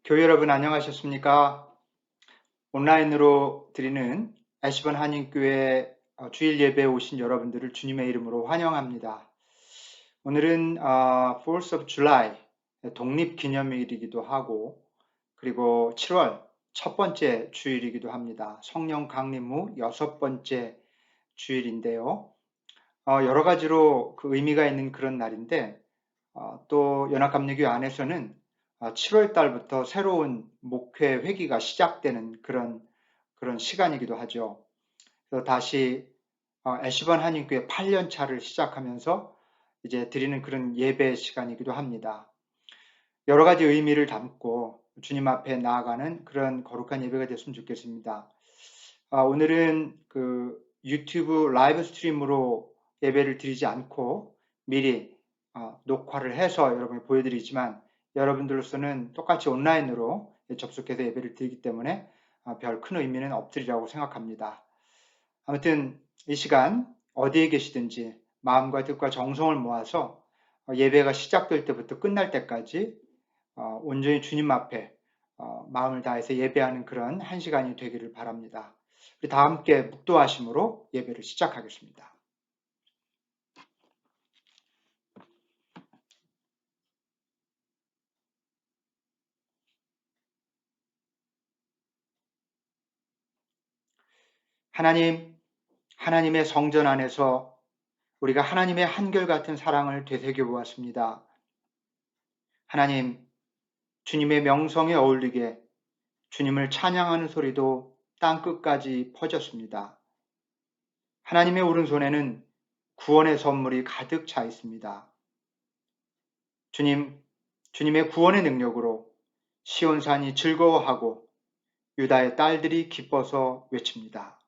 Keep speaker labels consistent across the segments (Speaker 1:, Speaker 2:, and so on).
Speaker 1: 교회 여러분 안녕하셨습니까? 온라인으로 드리는 애시번 한인교회 주일 예배에 오신 여러분들을 주님의 이름으로 환영합니다. 오늘은 4th of July 독립기념일이기도 하고 그리고 7월 첫 번째 주일이기도 합니다. 성령 강림 후 여섯 번째 주일인데요. 여러 가지로 그 의미가 있는 그런 날인데 또 연합감리교 안에서는 7월 달부터 새로운 목회 회기가 시작되는 그런 시간이기도 하죠. 그래서 다시 애시번 한인교회 8년 차를 시작하면서 이제 드리는 그런 예배 시간이기도 합니다. 여러 가지 의미를 담고 주님 앞에 나아가는 그런 거룩한 예배가 됐으면 좋겠습니다. 오늘은 그 유튜브 라이브 스트림으로 예배를 드리지 않고 미리 녹화를 해서 여러분에 보여드리지만 여러분들로서는 똑같이 온라인으로 접속해서 예배를 드리기 때문에 별 큰 의미는 없으리라고 생각합니다. 아무튼 이 시간 어디에 계시든지 마음과 뜻과 정성을 모아서 예배가 시작될 때부터 끝날 때까지 온전히 주님 앞에 마음을 다해서 예배하는 그런 한 시간이 되기를 바랍니다. 우리 다 함께 묵도하심으로 예배를 시작하겠습니다. 하나님, 하나님의 성전 안에서 우리가 하나님의 한결같은 사랑을 되새겨 보았습니다. 하나님, 주님의 명성에 어울리게 주님을 찬양하는 소리도 땅끝까지 퍼졌습니다. 하나님의 오른손에는 구원의 선물이 가득 차 있습니다. 주님, 주님의 구원의 능력으로 시온산이 즐거워하고 유다의 딸들이 기뻐서 외칩니다.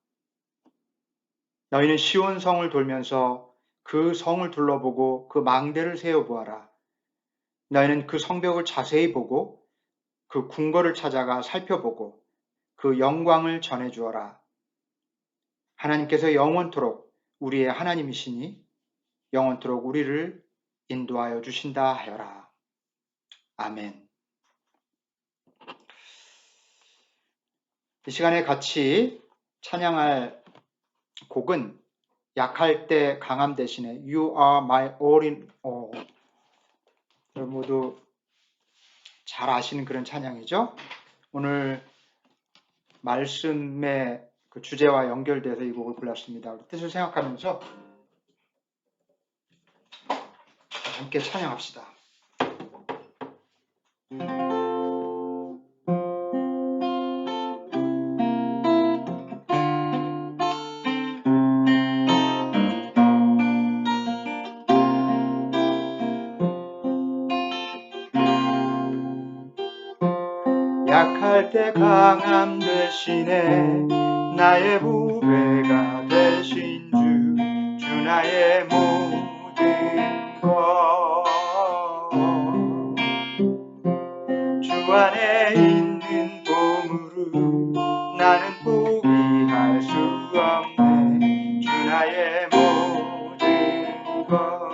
Speaker 1: 너희는 시온성을 돌면서 그 성을 둘러보고 그 망대를 세어보아라. 너희는 그 성벽을 자세히 보고 그 궁궐을 찾아가 살펴보고 그 영광을 전해주어라. 하나님께서 영원토록 우리의 하나님이시니 영원토록 우리를 인도하여 주신다 하여라. 아멘. 이 시간에 같이 찬양할 곡은 약할 때 강함 대신에 You are my all in all. 여러분 모두 잘 아시는 그런 찬양이죠. 오늘 말씀의 그 주제와 연결돼서 이 곡을 불렀습니다. 뜻을 생각하면서 함께 찬양합시다. 약할 때 강함 대신에 나의 부배가 되신 주 나의 모든 것 주 안에 있는 보물은 나는 포기할 수 없네 주 나의 모든 것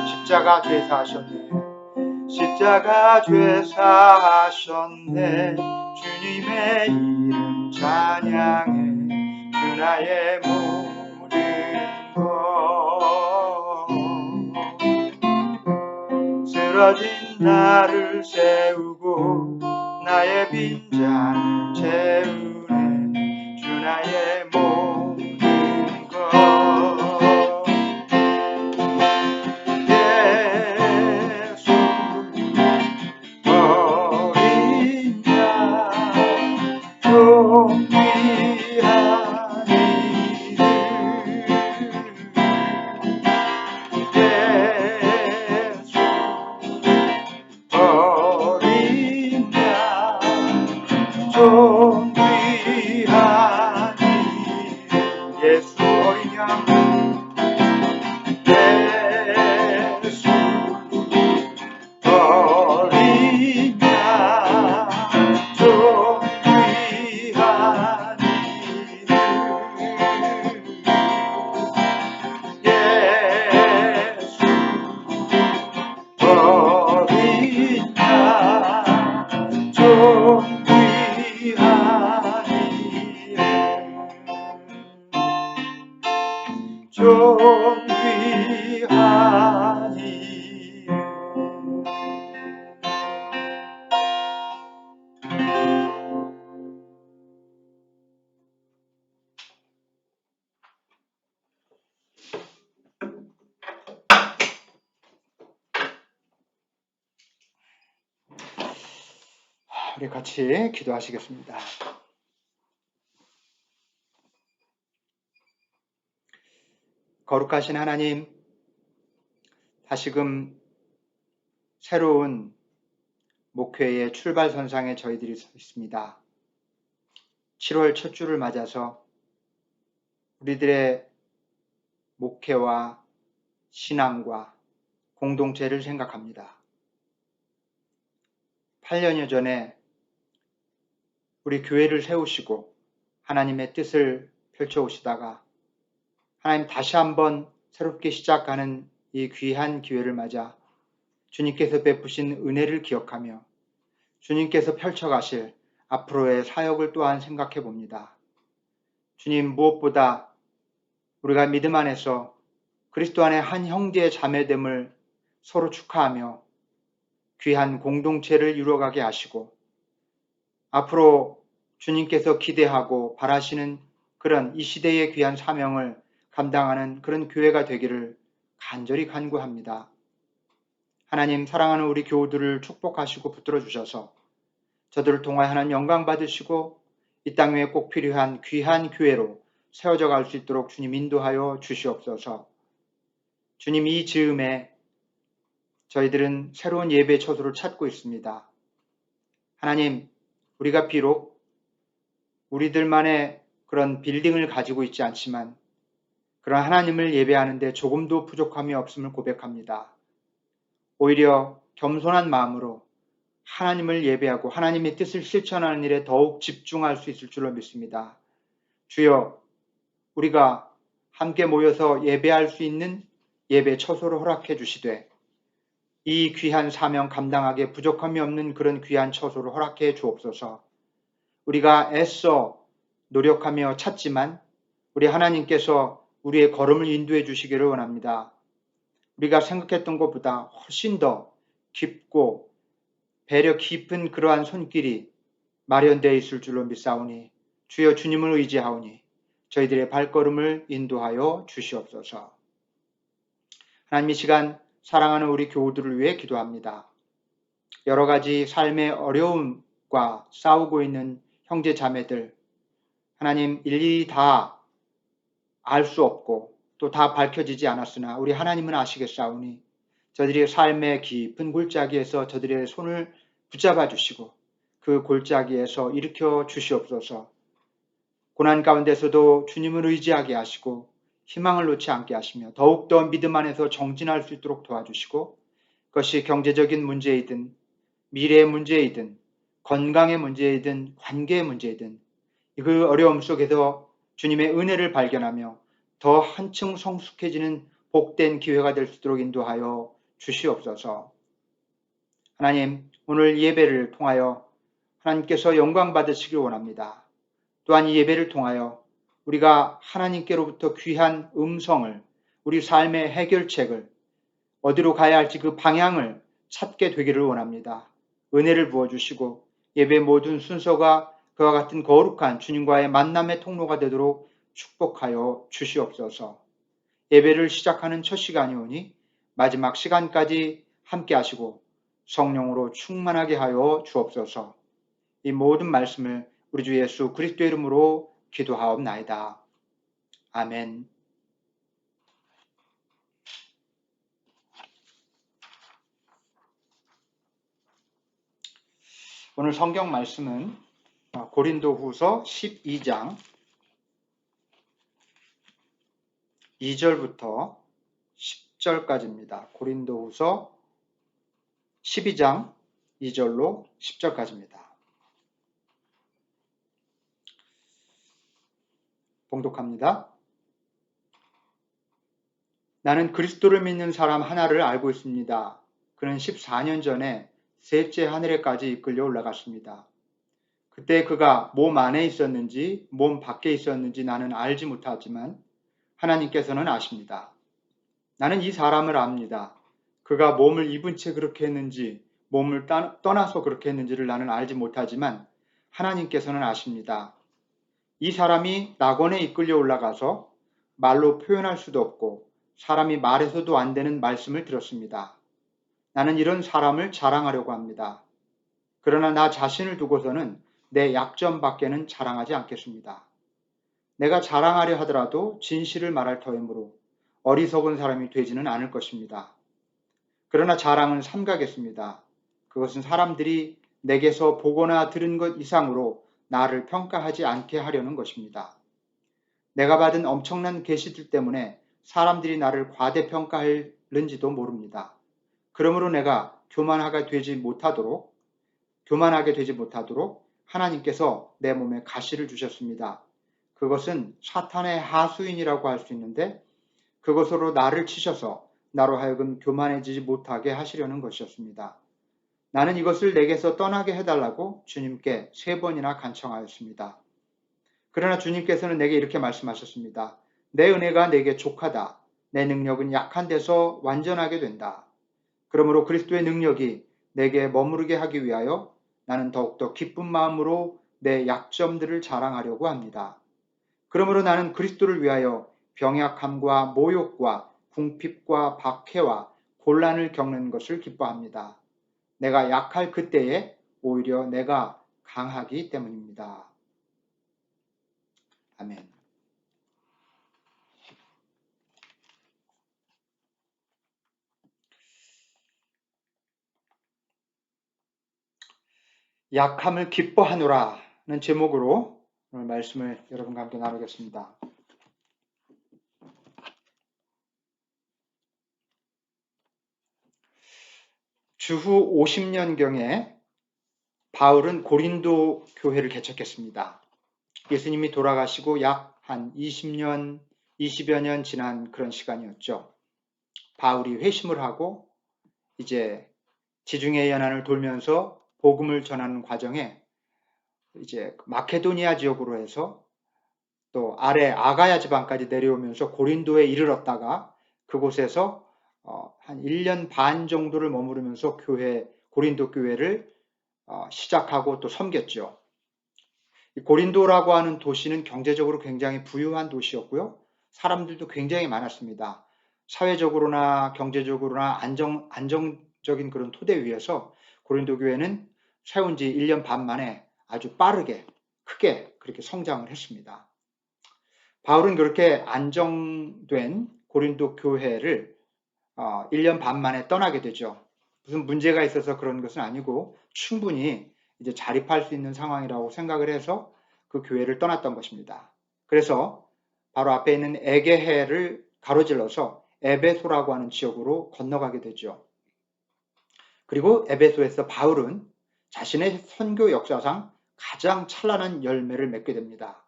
Speaker 1: 십자가 죄사하셨네 십자가 죄사하셨네 주님의 이름 찬양해 주 나의 모든 것 쓰러진 나를 세우고 나의 빈잔을 채우네 주 나의 모든 것 어린 양 예수 어린 양 좀 귀한 예수 어린 양 좀 귀한 좀 귀한 우리 같이 기도하시겠습니다. 거룩하신 하나님, 다시금 새로운 목회의 출발선상에 저희들이 서 있습니다. 7월 첫 주를 맞아서 우리들의 목회와 신앙과 공동체를 생각합니다. 8년여 전에 우리 교회를 세우시고 하나님의 뜻을 펼쳐오시다가 하나님 다시 한번 새롭게 시작하는 이 귀한 기회를 맞아 주님께서 베푸신 은혜를 기억하며 주님께서 펼쳐가실 앞으로의 사역을 또한 생각해 봅니다. 주님, 무엇보다 우리가 믿음 안에서 그리스도 안에 한 형제 자매됨을 서로 축하하며 귀한 공동체를 이루어가게 하시고 앞으로 주님께서 기대하고 바라시는 그런 이 시대의 귀한 사명을 감당하는 그런 교회가 되기를 간절히 간구합니다. 하나님, 사랑하는 우리 교우들을 축복하시고 붙들어 주셔서 저들을 통하여 하나님 영광 받으시고 이 땅 위에 꼭 필요한 귀한 교회로 세워져 갈 수 있도록 주님 인도하여 주시옵소서. 주님, 이 즈음에 저희들은 새로운 예배 처소를 찾고 있습니다. 하나님, 우리가 비록 우리들만의 그런 빌딩을 가지고 있지 않지만 그런 하나님을 예배하는데 조금도 부족함이 없음을 고백합니다. 오히려 겸손한 마음으로 하나님을 예배하고 하나님의 뜻을 실천하는 일에 더욱 집중할 수 있을 줄로 믿습니다. 주여, 우리가 함께 모여서 예배할 수 있는 예배 처소를 허락해 주시되 이 귀한 사명 감당하기에 부족함이 없는 그런 귀한 처소를 허락해 주옵소서. 우리가 애써 노력하며 찾지만 우리 하나님께서 우리의 걸음을 인도해 주시기를 원합니다. 우리가 생각했던 것보다 훨씬 더 깊고 배려 깊은 그러한 손길이 마련되어 있을 줄로 믿사오니 주여 주님을 의지하오니 저희들의 발걸음을 인도하여 주시옵소서. 하나님, 이 시간 사랑하는 우리 교우들을 위해 기도합니다. 여러 가지 삶의 어려움과 싸우고 있는 형제 자매들, 하나님 일일이 다 알 수 없고 또 다 밝혀지지 않았으나 우리 하나님은 아시겠사오니 저들의 삶의 깊은 골짜기에서 저들의 손을 붙잡아 주시고 그 골짜기에서 일으켜 주시옵소서. 고난 가운데서도 주님을 의지하게 하시고 희망을 놓지 않게 하시며 더욱더 믿음 안에서 정진할 수 있도록 도와주시고 그것이 경제적인 문제이든 미래의 문제이든 건강의 문제이든 관계의 문제이든 그 어려움 속에서 주님의 은혜를 발견하며 더 한층 성숙해지는 복된 기회가 될 수 있도록 인도하여 주시옵소서. 하나님, 오늘 예배를 통하여 하나님께서 영광 받으시길 원합니다. 또한 이 예배를 통하여 우리가 하나님께로부터 귀한 음성을, 우리 삶의 해결책을, 어디로 가야 할지 그 방향을 찾게 되기를 원합니다. 은혜를 부어주시고 예배 모든 순서가 그와 같은 거룩한 주님과의 만남의 통로가 되도록 축복하여 주시옵소서. 예배를 시작하는 첫 시간이 오니 마지막 시간까지 함께 하시고 성령으로 충만하게 하여 주옵소서. 이 모든 말씀을 우리 주 예수 그리스도의 이름으로 기도하옵나이다. 아멘. 오늘 성경 말씀은 고린도후서 12장 2절부터 10절까지입니다. 고린도후서 12장 2절로 10절까지입니다. 봉독합니다. 나는 그리스도를 믿는 사람 하나를 알고 있습니다. 그는 14년 전에 셋째 하늘에까지 이끌려 올라갔습니다. 그때 그가 몸 안에 있었는지 몸 밖에 있었는지 나는 알지 못하지만 하나님께서는 아십니다. 나는 이 사람을 압니다. 그가 몸을 입은 채 그렇게 했는지 몸을 떠나서 그렇게 했는지를 나는 알지 못하지만 하나님께서는 아십니다. 이 사람이 낙원에 이끌려 올라가서 말로 표현할 수도 없고 사람이 말해서도 안 되는 말씀을 들었습니다. 나는 이런 사람을 자랑하려고 합니다. 그러나 나 자신을 두고서는 내 약점밖에는 자랑하지 않겠습니다. 내가 자랑하려 하더라도 진실을 말할 터이므로 어리석은 사람이 되지는 않을 것입니다. 그러나 자랑은 삼가겠습니다. 그것은 사람들이 내게서 보거나 들은 것 이상으로 나를 평가하지 않게 하려는 것입니다. 내가 받은 엄청난 계시들 때문에 사람들이 나를 과대평가하는지도 모릅니다. 그러므로 내가 교만하게 되지 못하도록 하나님께서 내 몸에 가시를 주셨습니다. 그것은 사탄의 하수인이라고 할 수 있는데 그것으로 나를 치셔서 나로 하여금 교만해지지 못하게 하시려는 것이었습니다. 나는 이것을 내게서 떠나게 해달라고 주님께 3번이나 간청하였습니다. 그러나 주님께서는 내게 이렇게 말씀하셨습니다. 내 은혜가 내게 족하다. 내 능력은 약한 데서 완전하게 된다. 그러므로 그리스도의 능력이 내게 머무르게 하기 위하여 나는 더욱더 기쁜 마음으로 내 약점들을 자랑하려고 합니다. 그러므로 나는 그리스도를 위하여 병약함과 모욕과 궁핍과 박해와 곤란을 겪는 것을 기뻐합니다. 내가 약할 그때에 오히려 내가 강하기 때문입니다. 아멘. 약함을 기뻐하노라는 제목으로 오늘 말씀을 여러분과 함께 나누겠습니다. 주후 50년경에 바울은 고린도 교회를 개척했습니다. 예수님이 돌아가시고 약 한 20년, 20여 년 지난 그런 시간이었죠. 바울이 회심을 하고 이제 지중해 연안을 돌면서 복음을 전하는 과정에 이제 마케도니아 지역으로 해서 또 아래 아가야 지방까지 내려오면서 고린도에 이르렀다가 그곳에서 한 1년 반 정도를 머무르면서 고린도 교회를 시작하고 또 섬겼죠. 고린도라고 하는 도시는 경제적으로 굉장히 부유한 도시였고요. 사람들도 굉장히 많았습니다. 사회적으로나 경제적으로나 안정적인 그런 토대 위에서 고린도 교회는 세운 지 1년 반 만에 아주 빠르게 크게 그렇게 성장을 했습니다. 바울은 그렇게 안정된 고린도 교회를 1년 반 만에 떠나게 되죠. 무슨 문제가 있어서 그런 것은 아니고 충분히 이제 자립할 수 있는 상황이라고 생각을 해서 그 교회를 떠났던 것입니다. 그래서 바로 앞에 있는 에게해를 가로질러서 에베소라고 하는 지역으로 건너가게 되죠. 그리고 에베소에서 바울은 자신의 선교 역사상 가장 찬란한 열매를 맺게 됩니다.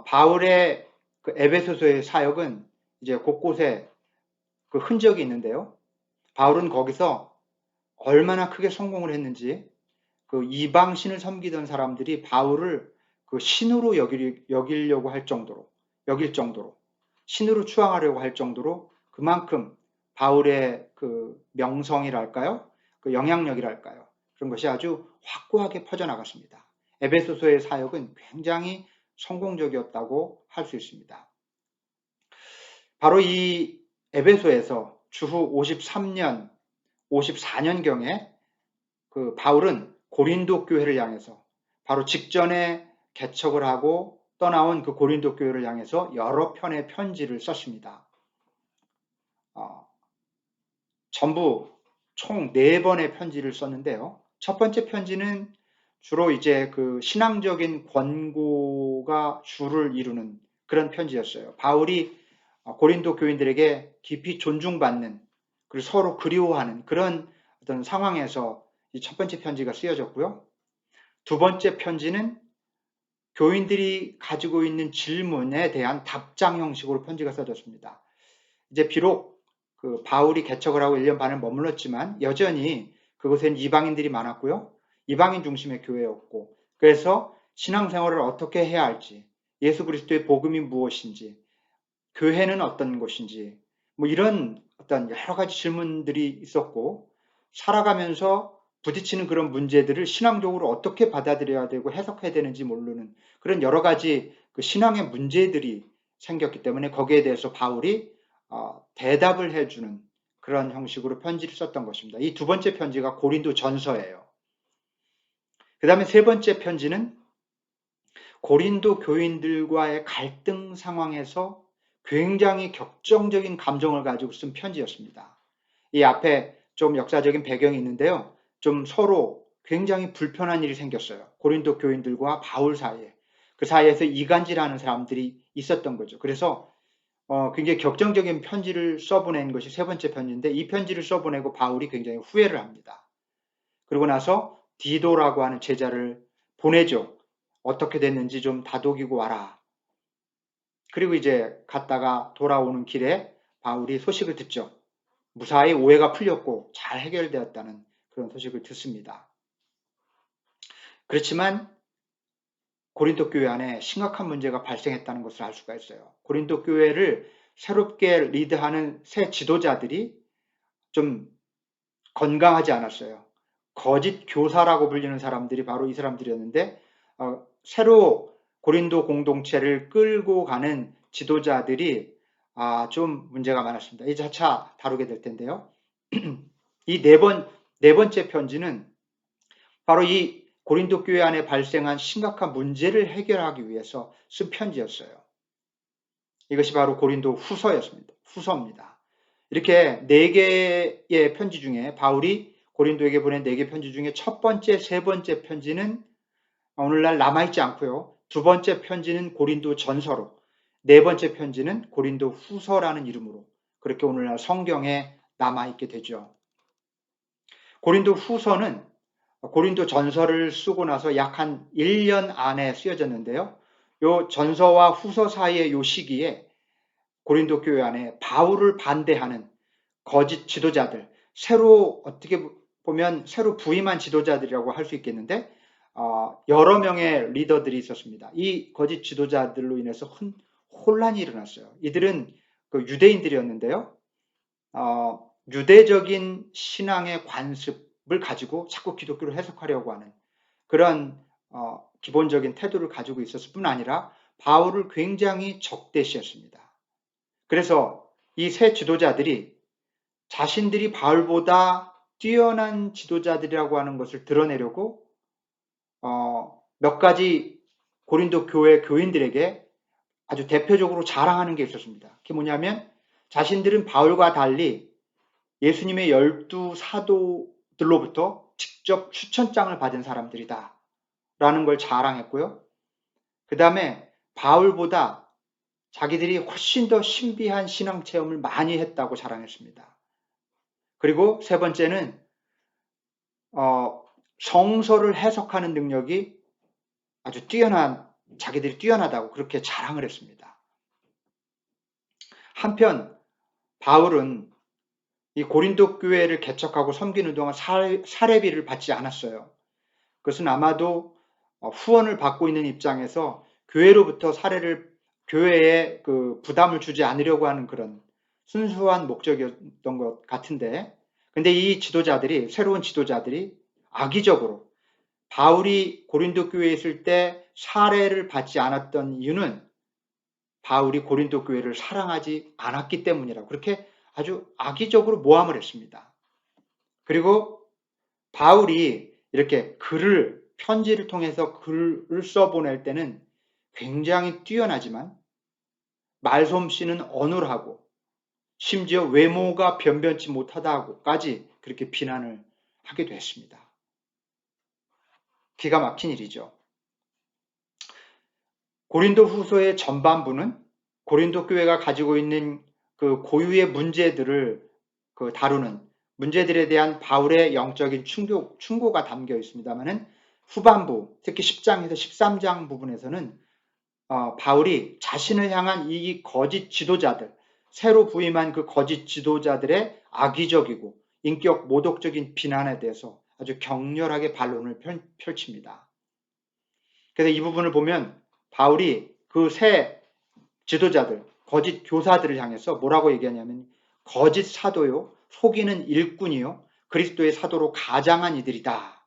Speaker 1: 바울의 그 에베소서의 사역은 이제 곳곳에 그 흔적이 있는데요. 바울은 거기서 얼마나 크게 성공을 했는지 그 이방신을 섬기던 사람들이 바울을 그 신으로 여기려고 할 정도로, 신으로 추앙하려고 할 정도로 그만큼 바울의 그 명성이랄까요? 그 영향력이랄까요? 그런 것이 아주 확고하게 퍼져나갔습니다. 에베소서의 사역은 굉장히 성공적이었다고 할 수 있습니다. 바로 이 에베소에서 주후 53년, 54년경에 그 바울은 고린도 교회를 향해서 바로 직전에 개척을 하고 떠나온 그 고린도 교회를 향해서 여러 편의 편지를 썼습니다. 전부 총 4번의 편지를 썼는데요. 첫 번째 편지는 주로 이제 그 신앙적인 권고가 주를 이루는 그런 편지였어요. 바울이 고린도 교인들에게 깊이 존중받는, 그리고 서로 그리워하는 그런 어떤 상황에서 이 첫 번째 편지가 쓰여졌고요. 두 번째 편지는 교인들이 가지고 있는 질문에 대한 답장 형식으로 편지가 써졌습니다. 이제 비록 그 바울이 개척을 하고 1년 반을 머물렀지만 여전히 그곳엔 이방인들이 많았고요. 이방인 중심의 교회였고, 그래서 신앙생활을 어떻게 해야 할지, 예수 그리스도의 복음이 무엇인지, 교회는 어떤 곳인지, 뭐 이런 어떤 여러 가지 질문들이 있었고, 살아가면서 부딪히는 그런 문제들을 신앙적으로 어떻게 받아들여야 되고 해석해야 되는지 모르는 그런 여러 가지 그 신앙의 문제들이 생겼기 때문에 거기에 대해서 바울이 대답을 해주는 그런 형식으로 편지를 썼던 것입니다. 이 두 번째 편지가 고린도 전서예요. 그 다음에 세 번째 편지는 고린도 교인들과의 갈등 상황에서 굉장히 격정적인 감정을 가지고 쓴 편지였습니다. 이 앞에 좀 역사적인 배경이 있는데요. 좀 서로 굉장히 불편한 일이 생겼어요. 고린도 교인들과 바울 사이에. 그 사이에서 이간질하는 사람들이 있었던 거죠. 그래서 굉장히 격정적인 편지를 써보낸 것이 세 번째 편지인데, 이 편지를 써보내고 바울이 굉장히 후회를 합니다. 그러고 나서 디도라고 하는 제자를 보내죠. 어떻게 됐는지 좀 다독이고 와라. 그리고 이제 갔다가 돌아오는 길에 바울이 소식을 듣죠. 무사히 오해가 풀렸고 잘 해결되었다는 그런 소식을 듣습니다. 그렇지만 고린도 교회 안에 심각한 문제가 발생했다는 것을 알 수가 있어요. 고린도 교회를 새롭게 리드하는 새 지도자들이 좀 건강하지 않았어요. 거짓 교사라고 불리는 사람들이 바로 이 사람들이었는데, 새로 고린도 공동체를 끌고 가는 지도자들이 좀 문제가 많았습니다. 이 차차 다루게 될 텐데요. 이 네 번째 편지는 바로 이 고린도 교회 안에 발생한 심각한 문제를 해결하기 위해서 쓴 편지였어요. 이것이 바로 고린도 후서입니다. 이렇게 네 개의 편지 중에 바울이 고린도에게 보낸 네 개 편지 중에 첫 번째, 세 번째 편지는 오늘날 남아있지 않고요. 두 번째 편지는 고린도 전서로, 네 번째 편지는 고린도 후서라는 이름으로 그렇게 오늘날 성경에 남아있게 되죠. 고린도 후서는 고린도 전서를 쓰고 나서 약 한 1년 안에 쓰여졌는데요. 요 전서와 후서 사이의 요 시기에 고린도 교회 안에 바울을 반대하는 거짓 지도자들, 새로 어떻게 보면 새로 부임한 지도자들이라고 할 수 있겠는데, 여러 명의 리더들이 있었습니다. 이 거짓 지도자들로 인해서 혼란이 일어났어요. 이들은 그 유대인들이었는데요. 유대적인 신앙의 관습을 가지고 자꾸 기독교를 해석하려고 하는 그런 기본적인 태도를 가지고 있었을 뿐 아니라 바울을 굉장히 적대시했습니다. 그래서 이 세 지도자들이 자신들이 바울보다 뛰어난 지도자들이라고 하는 것을 드러내려고 몇 가지 고린도 교회 교인들에게 아주 대표적으로 자랑하는 게 있었습니다. 그게 뭐냐면 자신들은 바울과 달리 예수님의 12 사도들로부터 직접 추천장을 받은 사람들이다 라는 걸 자랑했고요. 그 다음에 바울보다 자기들이 훨씬 더 신비한 신앙 체험을 많이 했다고 자랑했습니다. 그리고 세 번째는 성서를 해석하는 능력이 아주 자기들이 뛰어나다고 그렇게 자랑을 했습니다. 한편 바울은 이 고린도 교회를 개척하고 섬기는 동안 사례비를 받지 않았어요. 그것은 아마도 후원을 받고 있는 입장에서 교회로부터 교회에 그 부담을 주지 않으려고 하는 그런 순수한 목적이었던 것 같은데, 근데 이 새로운 지도자들이 악의적으로 바울이 고린도 교회에 있을 때 사례를 받지 않았던 이유는 바울이 고린도 교회를 사랑하지 않았기 때문이라고 그렇게 아주 악의적으로 모함을 했습니다. 그리고 바울이 이렇게 편지를 통해서 글을 써보낼 때는 굉장히 뛰어나지만 말솜씨는 어눌하고 심지어 외모가 변변치 못하다고까지 그렇게 비난을 하기도 했습니다. 기가 막힌 일이죠. 고린도 후서의 전반부는 고린도 교회가 가지고 있는 그 고유의 문제들을 다루는 문제들에 대한 바울의 영적인 충고가 담겨 있습니다만은 후반부, 특히 10장에서 13장 부분에서는 바울이 자신을 향한 이 거짓 지도자들, 새로 부임한 그 거짓 지도자들의 악의적이고 인격 모독적인 비난에 대해서 아주 격렬하게 반론을 펼칩니다. 그래서 이 부분을 보면 바울이 그 새 지도자들, 거짓 교사들을 향해서 뭐라고 얘기하냐면 거짓 사도요, 속이는 일꾼이요, 그리스도의 사도로 가장한 이들이다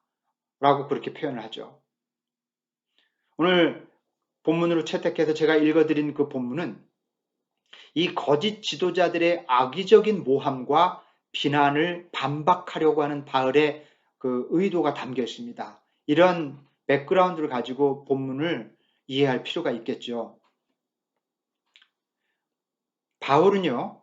Speaker 1: 라고 그렇게 표현을 하죠. 오늘 본문으로 채택해서 제가 읽어드린 그 본문은 이 거짓 지도자들의 악의적인 모함과 비난을 반박하려고 하는 바울의 그 의도가 담겨 있습니다. 이런 백그라운드를 가지고 본문을 이해할 필요가 있겠죠. 바울은요,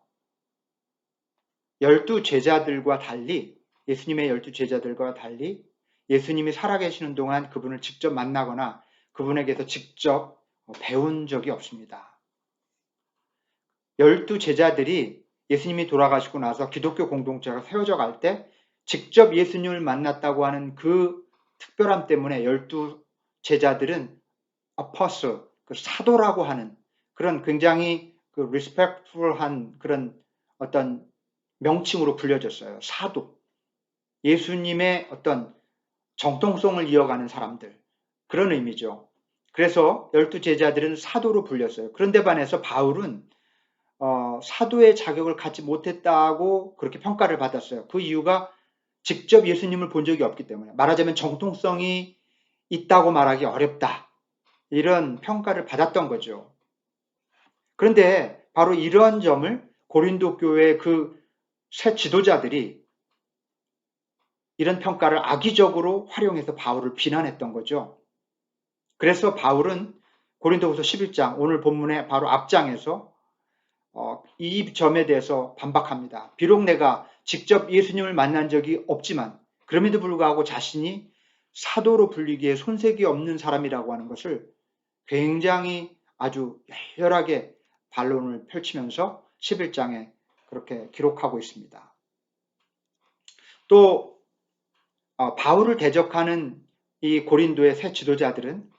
Speaker 1: 12 제자들과 달리, 예수님의 12 제자들과 달리 예수님이 살아계시는 동안 그분을 직접 만나거나 그분에게서 직접 배운 적이 없습니다. 12 제자들이 예수님이 돌아가시고 나서 기독교 공동체가 세워져 갈 때 직접 예수님을 만났다고 하는 그 특별함 때문에 12 제자들은 apostle, 그 사도라고 하는 그런 굉장히 그 respectful한 그런 어떤 명칭으로 불려졌어요. 사도. 예수님의 어떤 정통성을 이어가는 사람들. 그런 의미죠. 그래서 12 제자들은 사도로 불렸어요. 그런데 반해서 바울은 사도의 자격을 갖지 못했다고 그렇게 평가를 받았어요. 그 이유가 직접 예수님을 본 적이 없기 때문에, 말하자면 정통성이 있다고 말하기 어렵다. 이런 평가를 받았던 거죠. 그런데 바로 이런 점을 고린도 교회의 그 새 지도자들이 이런 평가를 악의적으로 활용해서 바울을 비난했던 거죠. 그래서 바울은 고린도후서 11장, 오늘 본문의 바로 앞장에서 이 점에 대해서 반박합니다. 비록 내가 직접 예수님을 만난 적이 없지만 그럼에도 불구하고 자신이 사도로 불리기에 손색이 없는 사람이라고 하는 것을 굉장히 아주 열렬하게 반론을 펼치면서 11장에 그렇게 기록하고 있습니다. 또 바울을 대적하는 이 고린도의 새 지도자들은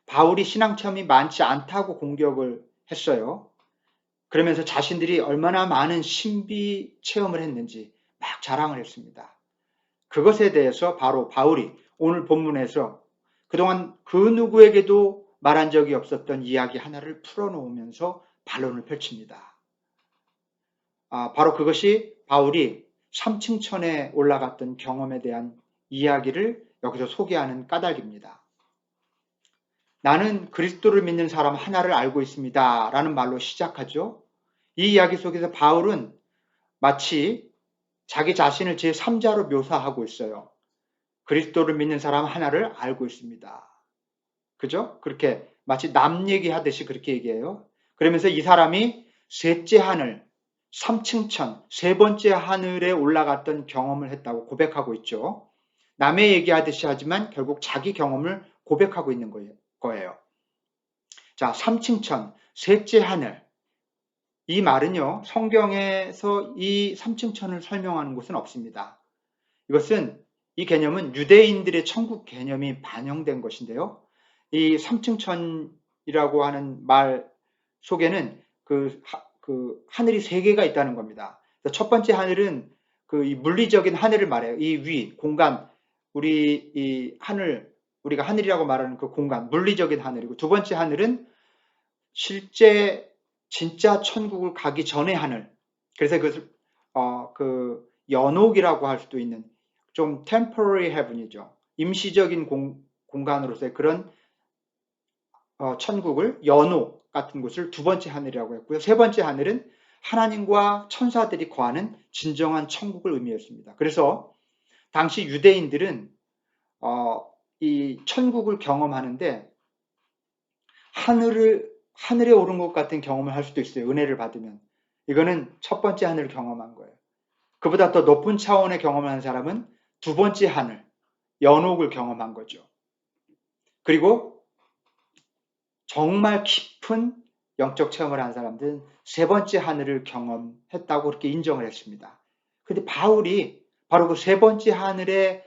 Speaker 1: 바울이 신앙 체험이 많지 않다고 공격을 했어요. 그러면서 자신들이 얼마나 많은 신비 체험을 했는지 막 자랑을 했습니다. 그것에 대해서 바로 바울이 오늘 본문에서 그동안 그 누구에게도 말한 적이 없었던 이야기 하나를 풀어놓으면서 반론을 펼칩니다. 바로 그것이 바울이 3층천에 올라갔던 경험에 대한 이야기를 여기서 소개하는 까닭입니다. 나는 그리스도를 믿는 사람 하나를 알고 있습니다. 라는 말로 시작하죠. 이 이야기 속에서 바울은 마치 자기 자신을 제3자로 묘사하고 있어요. 그리스도를 믿는 사람 하나를 알고 있습니다. 그죠? 그렇게 마치 남 얘기하듯이 그렇게 얘기해요. 그러면서 이 사람이 셋째 하늘, 3층천, 세 번째 하늘에 올라갔던 경험을 했다고 고백하고 있죠. 남의 얘기하듯이 하지만 결국 자기 경험을 고백하고 있는 거예요. 자, 3층천, 셋째 하늘. 이 말은요, 성경에서 이 3층천을 설명하는 곳은 없습니다. 이 개념은 유대인들의 천국 개념이 반영된 것인데요. 이 3층천이라고 하는 말 속에는 그 하늘이 세 개가 있다는 겁니다. 첫 번째 하늘은 이 물리적인 하늘을 말해요. 이 위, 공간, 우리가 하늘이라고 말하는 그 공간, 물리적인 하늘이고, 두 번째 하늘은 실제 진짜 천국을 가기 전의 하늘. 그래서 그것을 연옥이라고 할 수도 있는 좀 temporary heaven이죠. 임시적인 공간으로서의 그런 천국을, 연옥 같은 곳을 두 번째 하늘이라고 했고요. 세 번째 하늘은 하나님과 천사들이 거하는 진정한 천국을 의미했습니다. 그래서 당시 유대인들은 이 천국을 경험하는데 하늘에 오른 것 같은 경험을 할 수도 있어요. 은혜를 받으면. 이거는 첫 번째 하늘을 경험한 거예요. 그보다 더 높은 차원의 경험을 한 사람은 두 번째 하늘, 연옥을 경험한 거죠. 그리고 정말 깊은 영적 체험을 한 사람들은 세 번째 하늘을 경험했다고 그렇게 인정을 했습니다. 근데 바울이 바로 그 세 번째 하늘에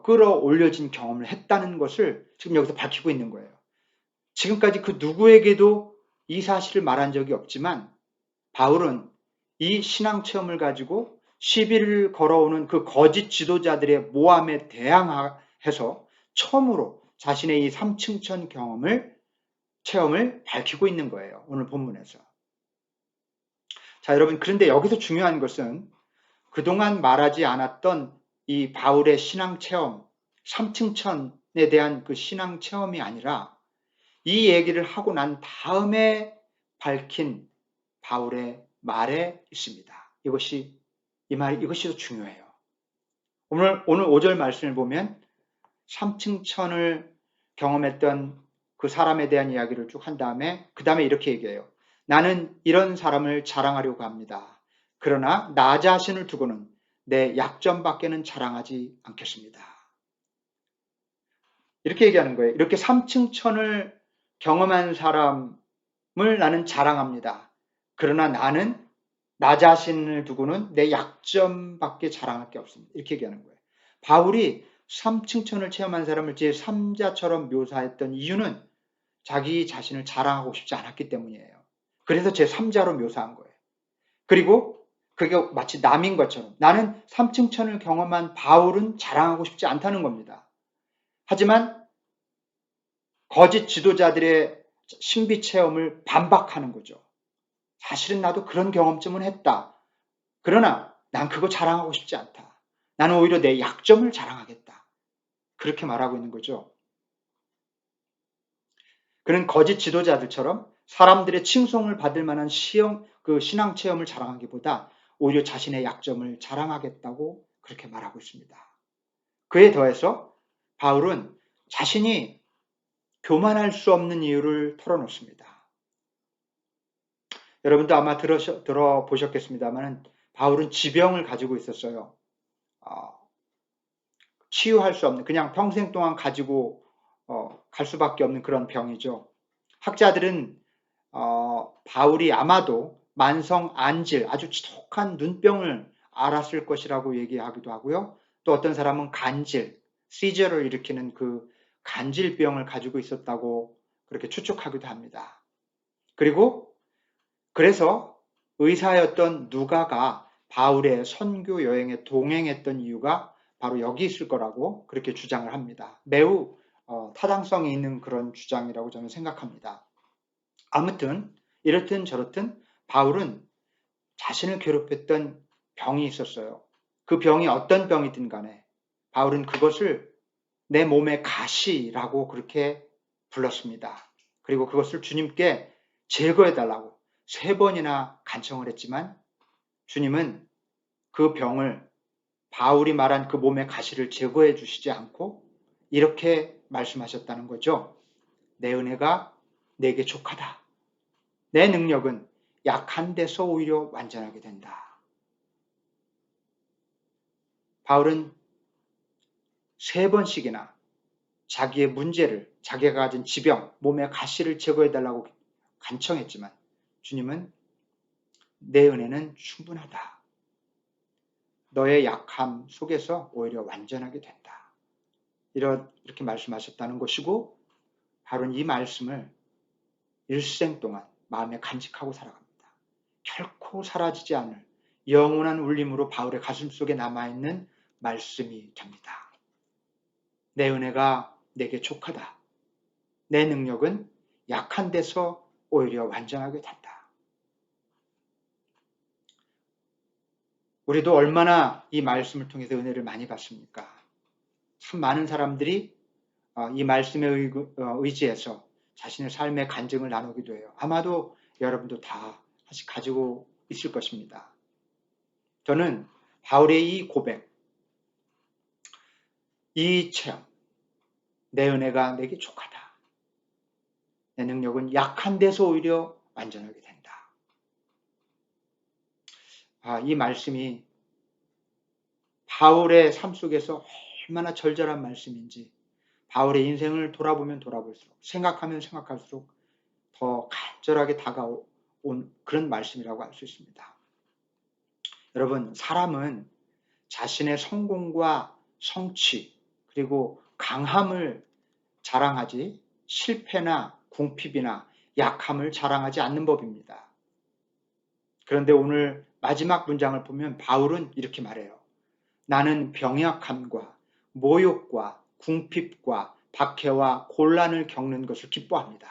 Speaker 1: 끌어올려진 경험을 했다는 것을 지금 여기서 밝히고 있는 거예요. 지금까지 그 누구에게도 이 사실을 말한 적이 없지만 바울은 이 신앙 체험을 가지고 시비를 걸어오는 그 거짓 지도자들의 모함에 대항해서 처음으로 자신의 이 삼층천 체험을 밝히고 있는 거예요. 오늘 본문에서. 자, 여러분, 그런데 여기서 중요한 것은 그동안 말하지 않았던 이 바울의 신앙 체험, 삼층천에 대한 그 신앙 체험이 아니라 이 얘기를 하고 난 다음에 밝힌 바울의 말에 있습니다. 이것이 더 중요해요. 오늘 5절 말씀을 보면 삼층천을 경험했던 그 사람에 대한 이야기를 쭉 한 다음에 그 다음에 이렇게 얘기해요. 나는 이런 사람을 자랑하려고 합니다. 그러나 나 자신을 두고는 내 약점밖에는 자랑하지 않겠습니다. 이렇게 얘기하는 거예요. 이렇게 삼층천을 경험한 사람을 나는 자랑합니다. 그러나 나는 나 자신을 두고는 내 약점밖에 자랑할 게 없습니다. 이렇게 얘기하는 거예요. 바울이 삼층천을 체험한 사람을 제3자처럼 묘사했던 이유는 자기 자신을 자랑하고 싶지 않았기 때문이에요. 그래서 제3자로 묘사한 거예요. 그리고 그게 마치 남인 것처럼 나는 삼층천을 경험한 바울은 자랑하고 싶지 않다는 겁니다. 하지만 거짓 지도자들의 신비 체험을 반박하는 거죠. 사실은 나도 그런 경험쯤은 했다. 그러나 난 그거 자랑하고 싶지 않다. 나는 오히려 내 약점을 자랑하겠다. 그렇게 말하고 있는 거죠. 그는 거짓 지도자들처럼 사람들의 칭송을 받을 만한 신앙 체험을 자랑하기보다 오히려 자신의 약점을 자랑하겠다고 그렇게 말하고 있습니다. 그에 더해서 바울은 자신이 교만할 수 없는 이유를 털어놓습니다. 여러분도 아마 들어보셨겠습니다만 바울은 지병을 가지고 있었어요. 치유할 수 없는, 그냥 평생 동안 가지고 갈 수밖에 없는 그런 병이죠. 학자들은 바울이 아마도 만성 안질, 아주 지독한 눈병을 앓았을 것이라고 얘기하기도 하고요. 또 어떤 사람은 간질, 시저를 일으키는 그 간질병을 가지고 있었다고 그렇게 추측하기도 합니다. 그리고 그래서 의사였던 누가가 바울의 선교 여행에 동행했던 이유가 바로 여기 있을 거라고 그렇게 주장을 합니다. 매우 타당성이 있는 그런 주장이라고 저는 생각합니다. 아무튼 이렇든 저렇든 바울은 자신을 괴롭혔던 병이 있었어요. 그 병이 어떤 병이든 간에 바울은 그것을 내 몸의 가시라고 그렇게 불렀습니다. 그리고 그것을 주님께 제거해달라고 3번이나 간청을 했지만 주님은 그 병을 바울이 말한 그 몸의 가시를 제거해 주시지 않고 이렇게 말씀하셨다는 거죠. 내 은혜가 내게 족하다. 내 능력은 약한 데서 오히려 완전하게 된다. 바울은 3번씩이나 자기의 문제를, 자기가 가진 지병, 몸의 가시를 제거해달라고 간청했지만 주님은 내 은혜는 충분하다. 너의 약함 속에서 오히려 완전하게 된다. 이렇게 말씀하셨다는 것이고 바울은 이 말씀을 일생 동안 마음에 간직하고 살아갑니다. 결코 사라지지 않을 영원한 울림으로 바울의 가슴 속에 남아있는 말씀이 됩니다. 내 은혜가 내게 족하다. 내 능력은 약한 데서 오히려 완전하게 된다. 우리도 얼마나 이 말씀을 통해서 은혜를 많이 받습니까? 참 많은 사람들이 이 말씀에 의지해서 자신의 삶의 간증을 나누기도 해요. 아마도 여러분도 다 사실 가지고 있을 것입니다. 저는 바울의 이 고백, 이 체험, 내 은혜가 내게 족하다. 내 능력은 약한 데서 오히려 완전하게 된다. 이 말씀이 바울의 삶 속에서 얼마나 절절한 말씀인지 바울의 인생을 돌아보면 돌아볼수록 생각하면 생각할수록 더 간절하게 다가온 그런 말씀이라고 할 수 있습니다. 여러분, 사람은 자신의 성공과 성취 그리고 강함을 자랑하지 실패나 궁핍이나 약함을 자랑하지 않는 법입니다. 그런데 오늘 마지막 문장을 보면 바울은 이렇게 말해요. 나는 병약함과 모욕과 궁핍과 박해와 곤란을 겪는 것을 기뻐합니다.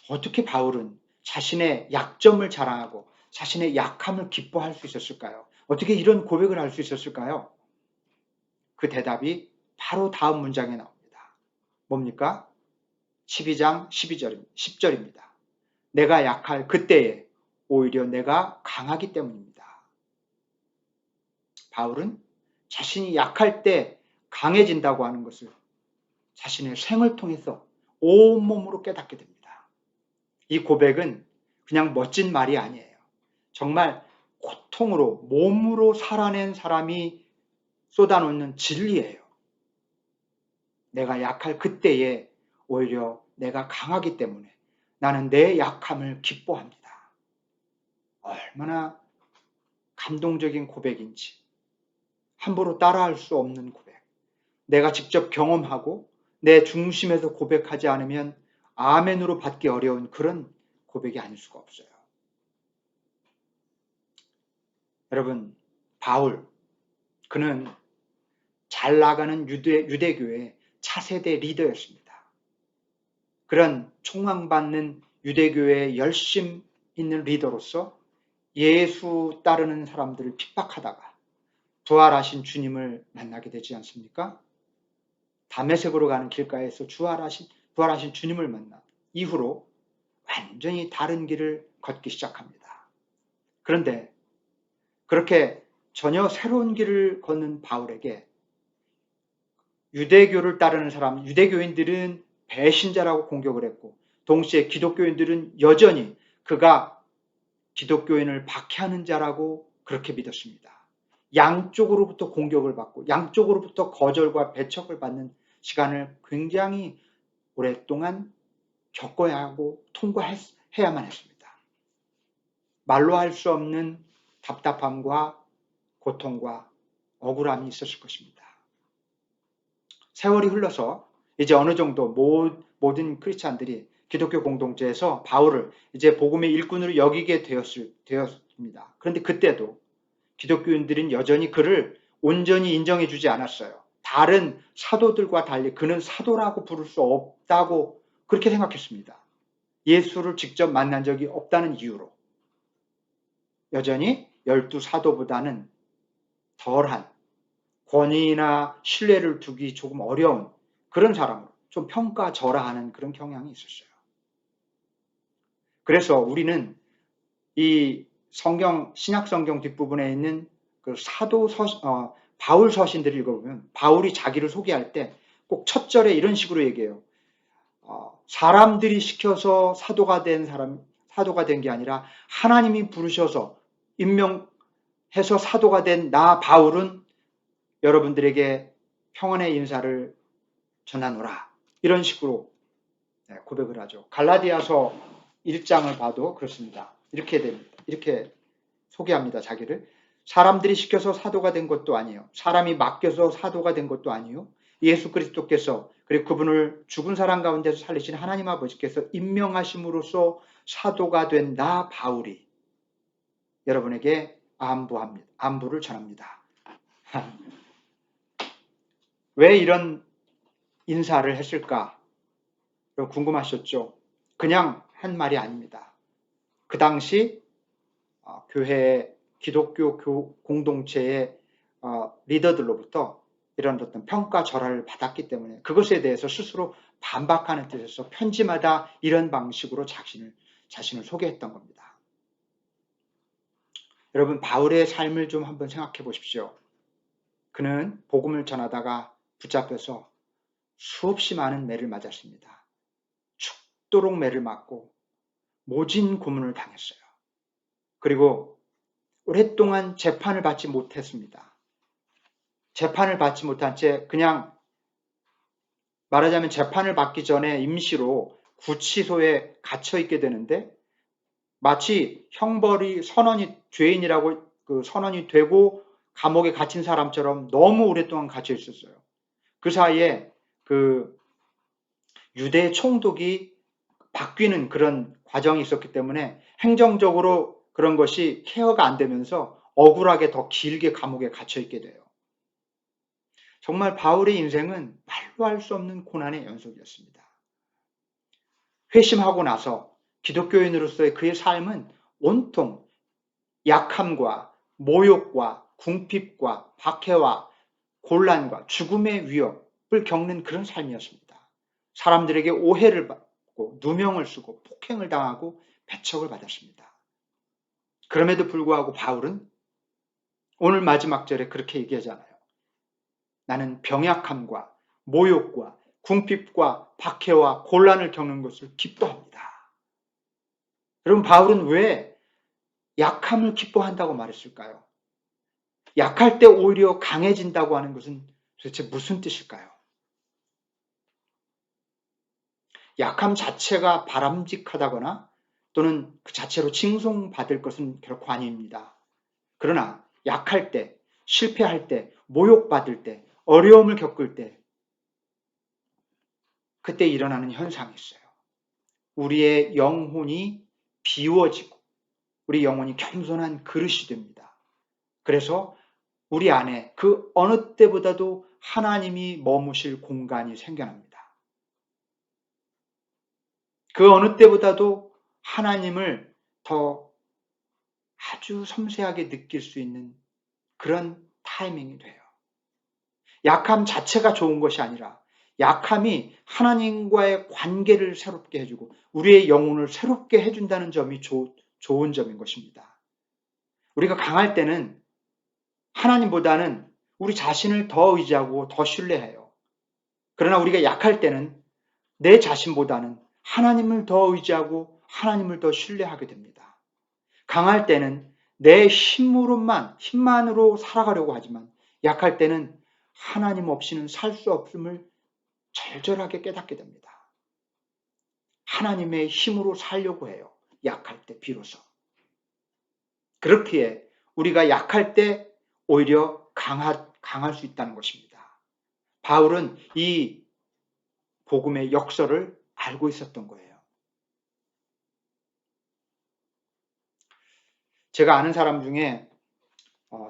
Speaker 1: 어떻게 바울은 자신의 약점을 자랑하고 자신의 약함을 기뻐할 수 있었을까요? 어떻게 이런 고백을 할 수 있었을까요? 그 대답이 바로 다음 문장에 나옵니다. 뭡니까? 12장 10절입니다. 내가 약할 그때에 오히려 내가 강하기 때문입니다. 바울은 자신이 약할 때 강해진다고 하는 것을 자신의 생을 통해서 온몸으로 깨닫게 됩니다. 이 고백은 그냥 멋진 말이 아니에요. 정말 고통으로 몸으로 살아낸 사람이 쏟아놓는 진리예요. 내가 약할 그때에 오히려 내가 강하기 때문에 나는 내 약함을 기뻐합니다. 얼마나 감동적인 고백인지, 함부로 따라할 수 없는 고백. 내가 직접 경험하고 내 중심에서 고백하지 않으면 아멘으로 받기 어려운 그런 고백이 아닐 수가 없어요. 여러분, 바울, 그는 잘 나가는 유대교의 차세대 리더였습니다. 그런 총망받는 유대교의 열심 있는 리더로서 예수 따르는 사람들을 핍박하다가 부활하신 주님을 만나게 되지 않습니까? 다메섹으로 가는 길가에서 부활하신 주님을 만나 이후로 완전히 다른 길을 걷기 시작합니다. 그런데 그렇게 전혀 새로운 길을 걷는 바울에게 유대교를 따르는 사람, 유대교인들은 배신자라고 공격을 했고 동시에 기독교인들은 여전히 그가 기독교인을 박해하는 자라고 그렇게 믿었습니다. 양쪽으로부터 공격을 받고 양쪽으로부터 거절과 배척을 받는 시간을 굉장히 오랫동안 겪어야 하고 통과해야만 했습니다. 말로 할 수 없는 답답함과 고통과 억울함이 있었을 것입니다. 세월이 흘러서 이제 어느 정도 모든 크리스찬들이 기독교 공동체에서 바울을 이제 복음의 일꾼으로 여기게 되었습니다. 그런데 그때도 기독교인들은 여전히 그를 온전히 인정해 주지 않았어요. 다른 사도들과 달리 그는 사도라고 부를 수 없다고 그렇게 생각했습니다. 예수를 직접 만난 적이 없다는 이유로 여전히 12사도보다는 덜한 권위나 신뢰를 두기 조금 어려운 그런 사람으로 좀 평가절하하는 그런 경향이 있었어요. 그래서 우리는 이 신약 성경 뒷부분에 있는 그 바울 서신들을 읽어보면 바울이 자기를 소개할 때 꼭 첫 절에 이런 식으로 얘기해요. 사람들이 시켜서 사도가 된 게 아니라 하나님이 부르셔서 임명해서 사도가 된 나 바울은 여러분들에게 평안의 인사를 전하노라. 이런 식으로 고백을 하죠. 갈라디아서 1장을 봐도 그렇습니다. 이렇게 됩니다. 이렇게 소개합니다. 자기를. 사람들이 시켜서 사도가 된 것도 아니에요. 사람이 맡겨서 사도가 된 것도 아니에요. 예수 그리스도께서 그리고 그분을 죽은 사람 가운데서 살리신 하나님 아버지께서 임명하심으로써 사도가 된 나 바울이 여러분에게 안부를 전합니다. 왜 이런 인사를 했을까? 궁금하셨죠? 그냥 한 말이 아닙니다. 그 당시 교회 기독교 공동체의 리더들로부터 이런 어떤 평가절하를 받았기 때문에 그것에 대해서 스스로 반박하는 뜻에서 편지마다 이런 방식으로 자신을 소개했던 겁니다. 여러분, 바울의 삶을 좀 한번 생각해 보십시오. 그는 복음을 전하다가 붙잡혀서 수없이 많은 매를 맞았습니다. 죽도록 매를 맞고 모진 고문을 당했어요. 그리고 오랫동안 재판을 받지 못했습니다. 재판을 받지 못한 채 그냥 말하자면 재판을 받기 전에 임시로 구치소에 갇혀 있게 되는데 마치 형벌이 선언이 죄인이라고 선언이 되고 감옥에 갇힌 사람처럼 너무 오랫동안 갇혀 있었어요. 그 사이에 그 유대 총독이 바뀌는 그런 과정이 있었기 때문에 행정적으로 그런 것이 케어가 안 되면서 억울하게 더 길게 감옥에 갇혀 있게 돼요. 정말 바울의 인생은 말로 할 수 없는 고난의 연속이었습니다. 회심하고 나서 기독교인으로서의 그의 삶은 온통 약함과 모욕과 궁핍과 박해와 곤란과 죽음의 위협을 겪는 그런 삶이었습니다. 사람들에게 오해를 받고 누명을 쓰고 폭행을 당하고 배척을 받았습니다. 그럼에도 불구하고 바울은 오늘 마지막 절에 그렇게 얘기하잖아요. 나는 병약함과 모욕과 궁핍과 박해와 곤란을 겪는 것을 기뻐합니다. 여러분, 바울은 왜 약함을 기뻐한다고 말했을까요? 약할 때 오히려 강해진다고 하는 것은 도대체 무슨 뜻일까요? 약함 자체가 바람직하다거나 또는 그 자체로 칭송받을 것은 결코 아닙니다. 그러나 약할 때, 실패할 때, 모욕받을 때, 어려움을 겪을 때 그때 일어나는 현상이 있어요. 우리의 영혼이 비워지고 우리 영혼이 겸손한 그릇이 됩니다. 그래서 우리 안에 그 어느 때보다도 하나님이 머무실 공간이 생겨납니다. 그 어느 때보다도 하나님을 더 아주 섬세하게 느낄 수 있는 그런 타이밍이 돼요. 약함 자체가 좋은 것이 아니라 약함이 하나님과의 관계를 새롭게 해주고 우리의 영혼을 새롭게 해준다는 점이 좋은 점인 것입니다. 우리가 강할 때는 하나님보다는 우리 자신을 더 의지하고 더 신뢰해요. 그러나 우리가 약할 때는 내 자신보다는 하나님을 더 의지하고 하나님을 더 신뢰하게 됩니다. 강할 때는 내 힘만으로 살아가려고 하지만 약할 때는 하나님 없이는 살 수 없음을 절절하게 깨닫게 됩니다. 하나님의 힘으로 살려고 해요. 약할 때 비로소. 그렇기에 우리가 약할 때 오히려 강할 수 있다는 것입니다. 바울은 이 복음의 역설을 알고 있었던 거예요. 제가 아는 사람 중에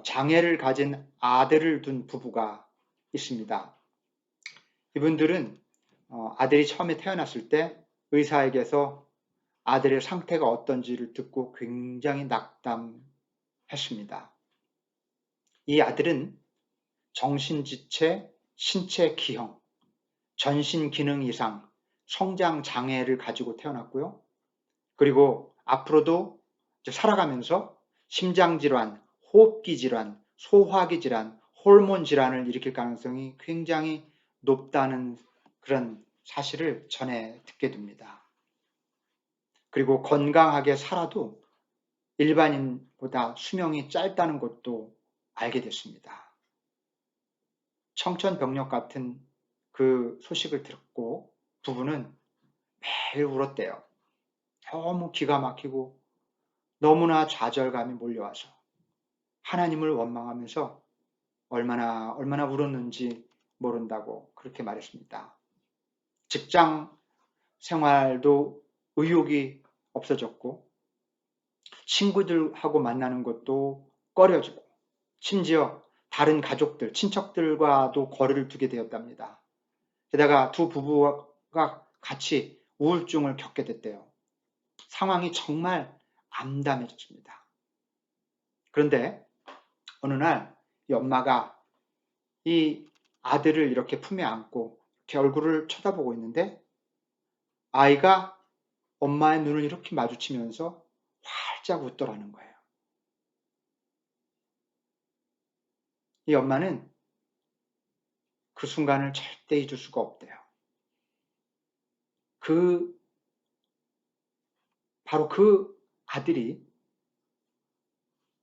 Speaker 1: 장애를 가진 아들을 둔 부부가 있습니다. 이분들은 아들이 처음에 태어났을 때 의사에게서 아들의 상태가 어떤지를 듣고 굉장히 낙담했습니다. 이 아들은 정신지체, 신체 기형, 전신 기능 이상, 성장 장애를 가지고 태어났고요. 그리고 앞으로도 살아가면서 심장질환, 호흡기 질환, 소화기 질환, 호르몬 질환을 일으킬 가능성이 굉장히 높다는 그런 사실을 전해 듣게 됩니다. 그리고 건강하게 살아도 일반인보다 수명이 짧다는 것도 알게 됐습니다. 청천벽력 같은 그 소식을 듣고 부부는 매일 울었대요. 너무 기가 막히고 너무나 좌절감이 몰려와서 하나님을 원망하면서 얼마나 울었는지 모른다고 그렇게 말했습니다. 직장 생활도 의욕이 없어졌고 친구들하고 만나는 것도 꺼려지고 심지어 다른 가족들, 친척들과도 거리를 두게 되었답니다. 게다가 두 부부가 같이 우울증을 겪게 됐대요. 상황이 정말 암담해졌습니다. 그런데 어느 날 이 엄마가 이 아들을 이렇게 품에 안고 이렇게 얼굴을 쳐다보고 있는데 아이가 엄마의 눈을 이렇게 마주치면서 활짝 웃더라는 거예요. 이 엄마는 그 순간을 절대 잊을 수가 없대요. 바로 그 아들이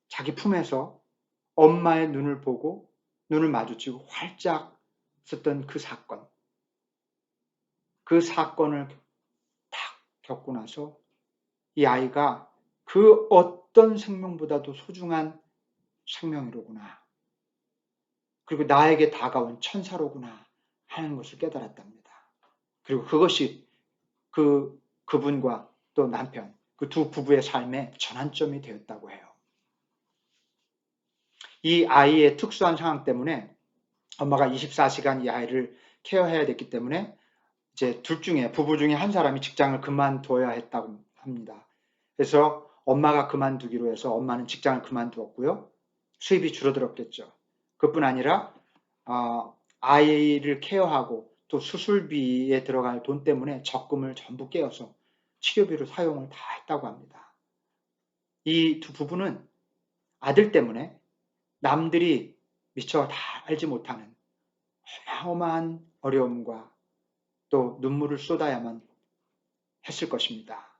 Speaker 1: 자기 품에서 엄마의 눈을 보고 눈을 마주치고 활짝 웃었던 그 사건을 딱 겪고 나서 이 아이가 그 어떤 생명보다도 소중한 생명이로구나. 그리고 나에게 다가온 천사로구나 하는 것을 깨달았답니다. 그리고 그것이 그분과 또 남편, 그 두 부부의 삶의 전환점이 되었다고 해요. 이 아이의 특수한 상황 때문에 엄마가 24시간 이 아이를 케어해야 됐기 때문에 이제 부부 중에 한 사람이 직장을 그만둬야 했다고 합니다. 그래서 엄마가 그만두기로 해서 엄마는 직장을 그만두었고요. 수입이 줄어들었겠죠. 그뿐 아니라 아이를 케어하고 또 수술비에 들어갈 돈 때문에 적금을 전부 깨어서 치료비로 사용을 다 했다고 합니다. 이 두 부부는 아들 때문에 남들이 미처 다 알지 못하는 어마어마한 어려움과 또 눈물을 쏟아야만 했을 것입니다.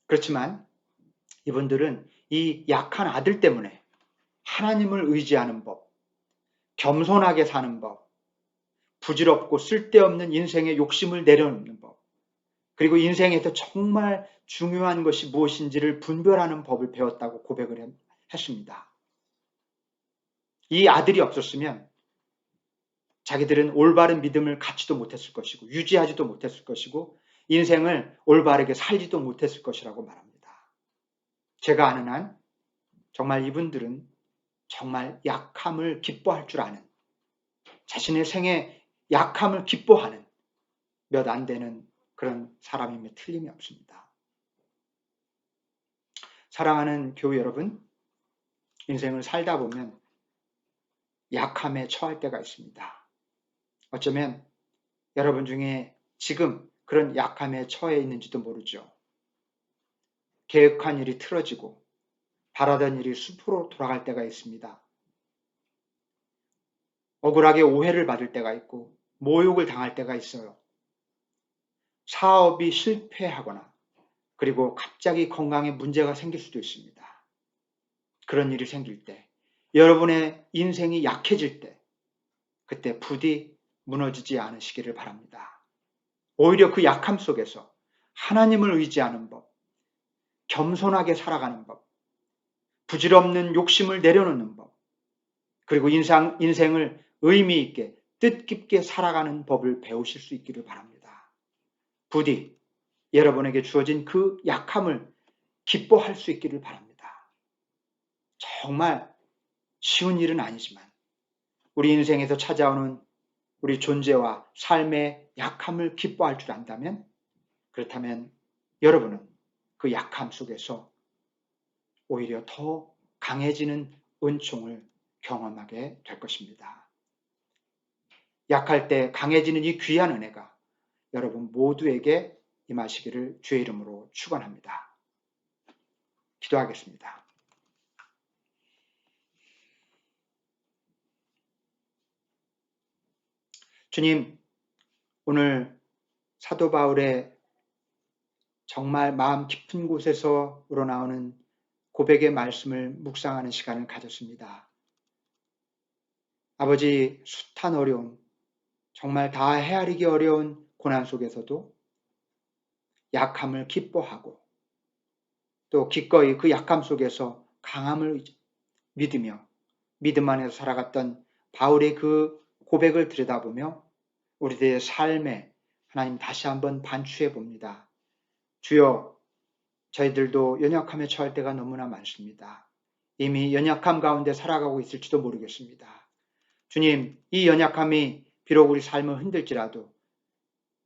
Speaker 1: 그렇지만 이분들은 이 약한 아들 때문에 하나님을 의지하는 법, 겸손하게 사는 법, 부질없고 쓸데없는 인생의 욕심을 내려놓는 법, 그리고 인생에서 정말 중요한 것이 무엇인지를 분별하는 법을 배웠다고 고백을 했습니다. 이 아들이 없었으면 자기들은 올바른 믿음을 갖지도 못했을 것이고 유지하지도 못했을 것이고 인생을 올바르게 살지도 못했을 것이라고 말합니다. 제가 아는 한 정말 이분들은 정말 약함을 기뻐할 줄 아는, 자신의 생에 약함을 기뻐하는 몇 안 되는 그런 사람임에 틀림이 없습니다. 사랑하는 교회 여러분, 인생을 살다 보면 약함에 처할 때가 있습니다. 어쩌면 여러분 중에 지금 그런 약함에 처해 있는지도 모르죠. 계획한 일이 틀어지고 바라던 일이 수포로 돌아갈 때가 있습니다. 억울하게 오해를 받을 때가 있고 모욕을 당할 때가 있어요. 사업이 실패하거나 그리고 갑자기 건강에 문제가 생길 수도 있습니다. 그런 일이 생길 때, 여러분의 인생이 약해질 때, 그때 부디 무너지지 않으시기를 바랍니다. 오히려 그 약함 속에서 하나님을 의지하는 법, 겸손하게 살아가는 법, 부질없는 욕심을 내려놓는 법, 그리고 인생을 의미 있게 뜻깊게 살아가는 법을 배우실 수 있기를 바랍니다. 부디 여러분에게 주어진 그 약함을 기뻐할 수 있기를 바랍니다. 정말 쉬운 일은 아니지만 우리 인생에서 찾아오는 우리 존재와 삶의 약함을 기뻐할 줄 안다면, 그렇다면 여러분은 그 약함 속에서 오히려 더 강해지는 은총을 경험하게 될 것입니다. 약할 때 강해지는 이 귀한 은혜가 여러분 모두에게 임하시기를 주의 이름으로 축원합니다. 기도하겠습니다. 주님, 오늘 사도 바울의 정말 마음 깊은 곳에서 우러나오는 고백의 말씀을 묵상하는 시간을 가졌습니다. 아버지, 숱한 어려움, 정말 다 헤아리기 어려운 고난 속에서도 약함을 기뻐하고 또 기꺼이 그 약함 속에서 강함을 믿으며 믿음 안에서 살아갔던 바울의 그 고백을 들여다보며 우리들의 삶에 하나님 다시 한번 반추해 봅니다. 주여, 저희들도 연약함에 처할 때가 너무나 많습니다. 이미 연약함 가운데 살아가고 있을지도 모르겠습니다. 주님, 이 연약함이 비록 우리 삶을 흔들지라도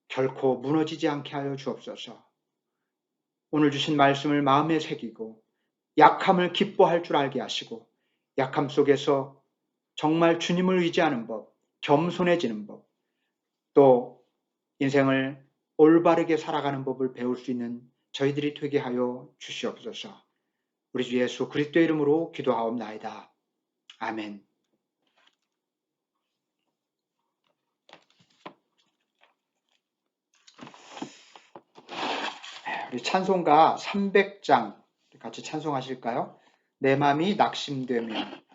Speaker 1: 결코 무너지지 않게 하여 주옵소서. 오늘 주신 말씀을 마음에 새기고 약함을 기뻐할 줄 알게 하시고 약함 속에서 정말 주님을 의지하는 법, 겸손해지는 법, 또 인생을 올바르게 살아가는 법을 배울 수 있는 저희들이 되게 하여 주시옵소서. 우리 주 예수 그리스도 이름으로 기도하옵나이다. 아멘. 우리 찬송가 300장 같이 찬송하실까요? 내 맘이 낙심되면.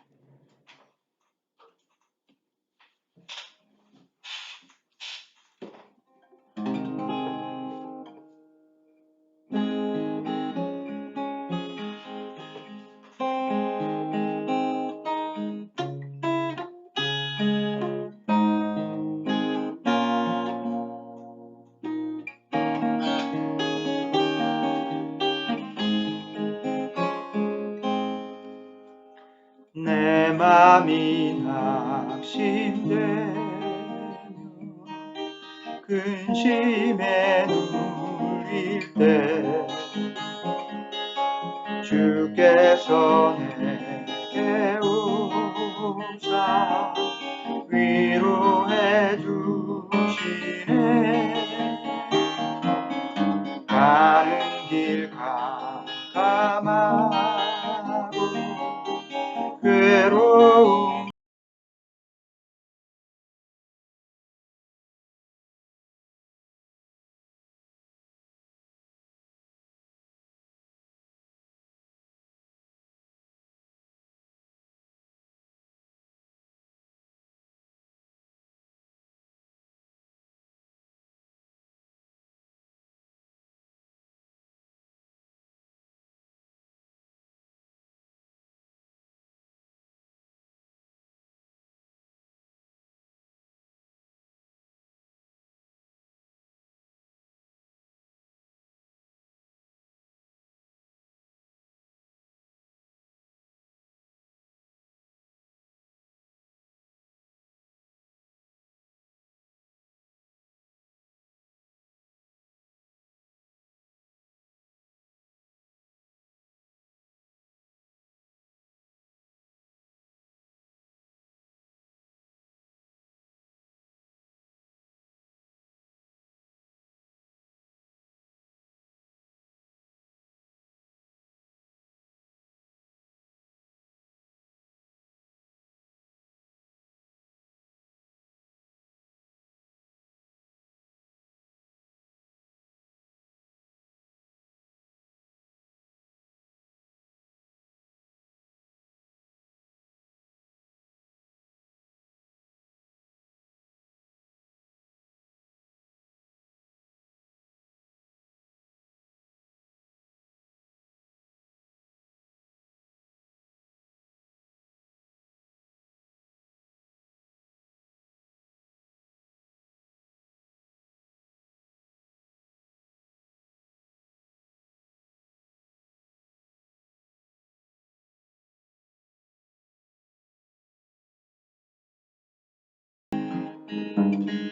Speaker 1: 내 맘이 낙심되며 근심에 눌릴 때 주께서 내게 오사 위로해 주시네. 가는 길 캄캄하고 괴로움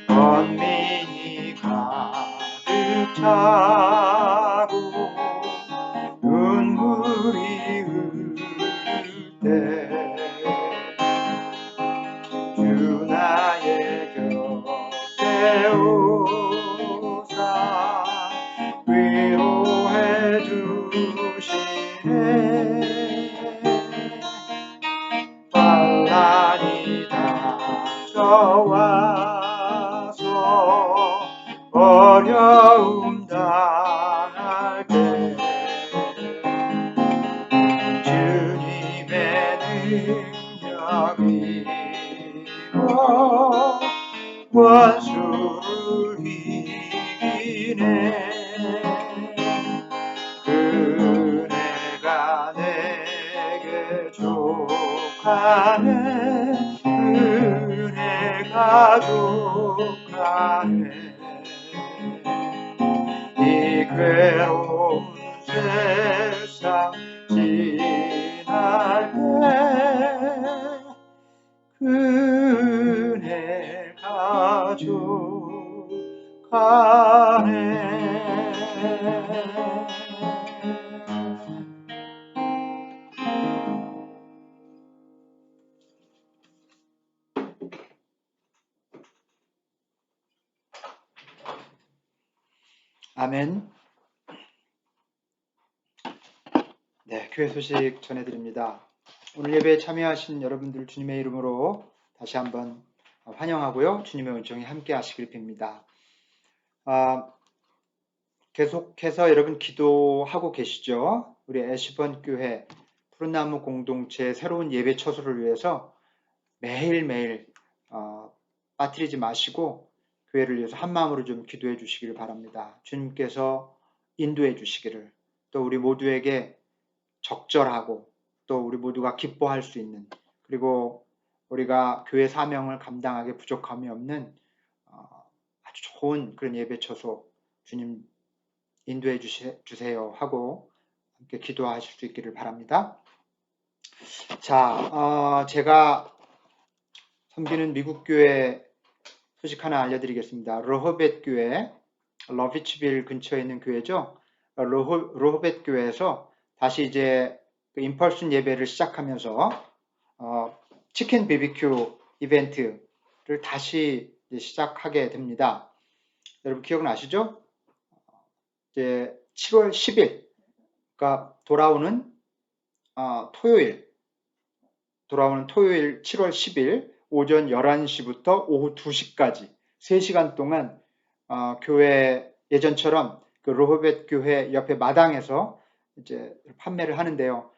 Speaker 1: 번민이 가득 차고 눈물이 흐를 때 주 나의 곁에 오사 위로해 주시네. 환난이 닥쳐와서 어려움 당할 때 주님의 능력이 원수를 이기네. 그네가 내게 족하네. 그네가 족하네. 이 괴로운 세상 지날 때 그네가 족하네. 아멘. 네, 교회 소식 전해드립니다. 오늘 예배에 참여하신 여러분들 주님의 이름으로 다시 한번 환영하고요. 주님의 은총이 함께 하시길 빕니다. 계속해서 여러분 기도하고 계시죠? 우리 애시번 교회 푸른나무 공동체의 새로운 예배 처소를 위해서 매일매일 빠뜨리지 마시고 교회를 위해서 한마음으로 좀 기도해 주시기를 바랍니다. 주님께서 인도해 주시기를, 또 우리 모두에게 적절하고 또 우리 모두가 기뻐할 수 있는, 그리고 우리가 교회 사명을 감당하기에 부족함이 없는 아주 좋은 그런 예배 처소 주님 인도해 주세요 하고 함께 기도하실 수 있기를 바랍니다. 자, 제가 섬기는 미국 교회 소식 하나 알려드리겠습니다. 러호벳 교회, 러비츠빌 근처에 있는 교회죠. 러호벳 교회에서 다시 이제 그 인펄슨 예배를 시작하면서 치킨 BBQ 이벤트를 다시 시작하게 됩니다. 여러분 기억나시죠? 이제 7월 10일, 그러니까 돌아오는 토요일 7월 10일 오전 11시부터 오후 2시까지 3시간 동안 교회 예전처럼 그 로호벳 교회 옆에 마당에서 이제 판매를 하는데요.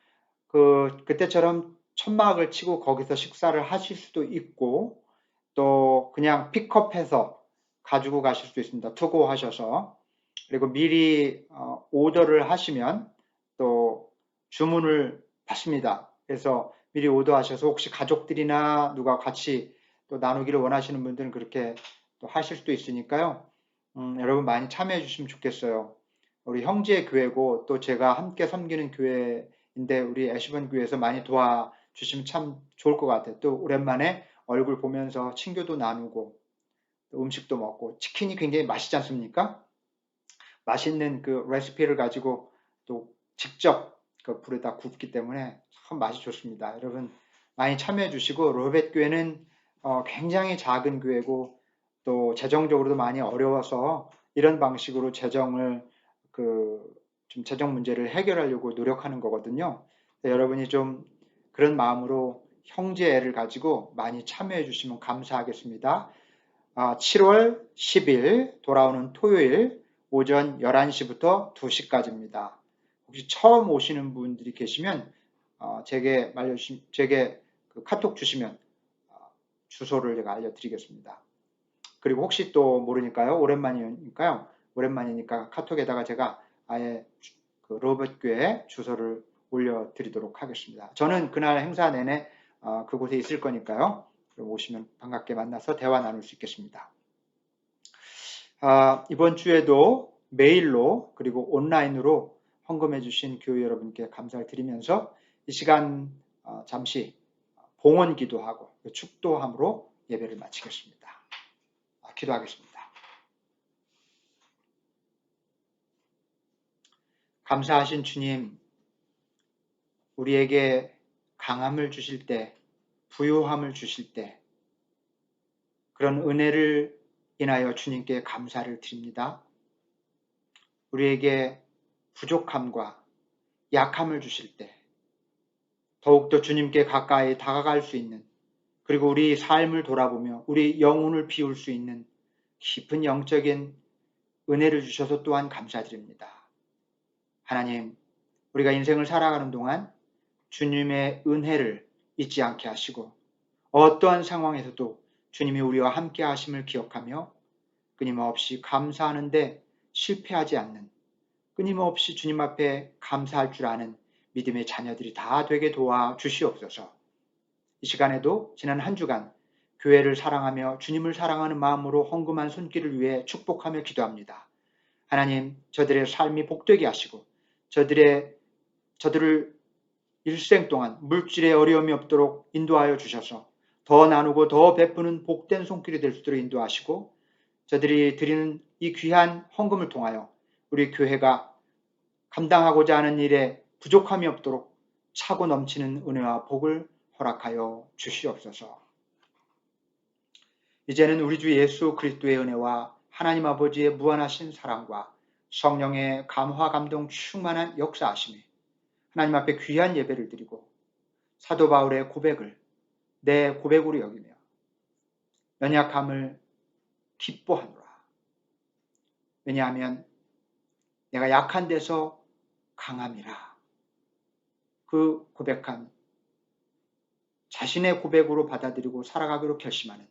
Speaker 1: 그때처럼 천막을 치고 거기서 식사를 하실 수도 있고 또 그냥 픽업해서 가지고 가실 수도 있습니다. 투고하셔서. 그리고 미리 오더를 하시면 또 주문을 받습니다. 그래서 미리 오더하셔서 혹시 가족들이나 누가 같이 또 나누기를 원하시는 분들은 그렇게 또 하실 수도 있으니까요. 여러분 많이 참여해 주시면 좋겠어요. 우리 형제 교회고 또 제가 함께 섬기는 교회인데 우리 애시번 교회에서 많이 도와주시면 참 좋을 것 같아요. 또 오랜만에 얼굴 보면서 친교도 나누고 또 음식도 먹고 치킨이 굉장히 맛있지 않습니까? 맛있는 그 레시피를 가지고 또 직접 그 불에다 굽기 때문에 참 맛이 좋습니다. 여러분 많이 참여해 주시고 로벳 교회는 굉장히 작은 교회고 또 재정적으로도 많이 어려워서 이런 방식으로 좀 재정 문제를 해결하려고 노력하는 거거든요. 여러분이 좀 그런 마음으로 형제애를 가지고 많이 참여해 주시면 감사하겠습니다. 7월 10일 돌아오는 토요일 오전 11시부터 2시까지입니다. 혹시 처음 오시는 분들이 계시면 제게 그 카톡 주시면 주소를 제가 알려드리겠습니다. 그리고 혹시 또 모르니까요. 오랜만이니까 카톡에다가 제가 아예 그 로봇 교회 주소를 올려드리도록 하겠습니다. 저는 그날 행사 내내 그곳에 있을 거니까요. 오시면 반갑게 만나서 대화 나눌 수 있겠습니다. 이번 주에도 메일로 그리고 온라인으로 헌금해 주신 교회 여러분께 감사를 드리면서 이 시간 잠시 봉헌 기도하고 축도함으로 예배를 마치겠습니다. 기도하겠습니다. 감사하신 주님, 우리에게 강함을 주실 때, 부유함을 주실 때 그런 은혜를 인하여 주님께 감사를 드립니다. 우리에게 부족함과 약함을 주실 때 더욱더 주님께 가까이 다가갈 수 있는, 그리고 우리 삶을 돌아보며 우리 영혼을 비울 수 있는 깊은 영적인 은혜를 주셔서 또한 감사드립니다. 하나님, 우리가 인생을 살아가는 동안 주님의 은혜를 잊지 않게 하시고 어떠한 상황에서도 주님이 우리와 함께 하심을 기억하며 끊임없이 감사하는데 실패하지 않는, 끊임없이 주님 앞에 감사할 줄 아는 믿음의 자녀들이 다 되게 도와주시옵소서. 이 시간에도 지난 한 주간 교회를 사랑하며 주님을 사랑하는 마음으로 헌금한 손길을 위해 축복하며 기도합니다. 하나님, 저들의 삶이 복되게 하시고 저들을 일생 동안 물질의 어려움이 없도록 인도하여 주셔서 더 나누고 더 베푸는 복된 손길이 될 수 있도록 인도하시고 저들이 드리는 이 귀한 헌금을 통하여 우리 교회가 감당하고자 하는 일에 부족함이 없도록 차고 넘치는 은혜와 복을 허락하여 주시옵소서. 이제는 우리 주 예수 그리스도의 은혜와 하나님 아버지의 무한하신 사랑과 성령의 감화 감동 충만한 역사하심에 하나님 앞에 귀한 예배를 드리고 사도 바울의 고백을 내 고백으로 여기며 연약함을 기뻐하노라. 왜냐하면 내가 약한 데서 강함이라. 그 고백한 자신의 고백으로 받아들이고 살아가기로 결심하는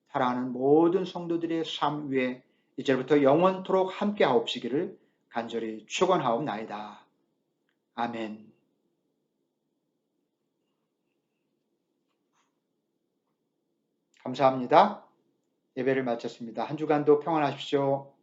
Speaker 1: 사랑하는 모든 성도들의 삶 위에 이제부터 영원토록 함께 하옵시기를 간절히 축원하옵나이다. 아멘. 감사합니다. 예배를 마쳤습니다. 한 주간도 평안하십시오.